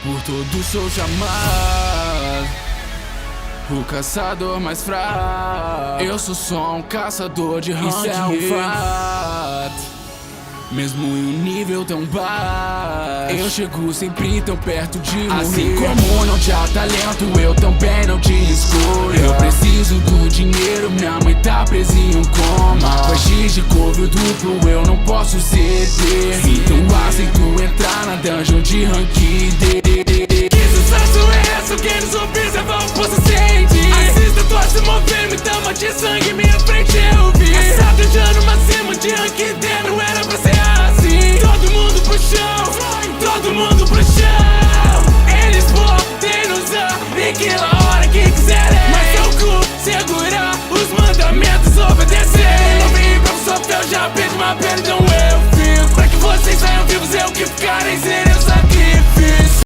Por todos sou chamado o caçador mais fraco. Eu sou só um caçador de rank, isso é um fato. Mesmo em um nível tão baixo, eu chego sempre tão perto de morrer. Assim como não tinha talento, eu também não tinha escolha. Eu preciso do dinheiro, minha mãe tá presa em um coma. Com X de couve duplo, eu não posso ceder. Então aceito entrar na dungeon de rank D. Que sucesso é esse? Quem nos observa o posso sentir. Assista, tô se movendo, me tama de sangue, minha frente eu vi. Essa dungeon numa cima de rank D, não era pra ser assim. Todo mundo pro chão, todo mundo pro chão. Eles podem nos aniquilar a hora que quiserem, mas eu cu segurar os mandamentos, obedecer. Não vim pra sofrer, eu já perdi uma pena, então eu fico pra que vocês saiam vivos, eu que ficarem sem.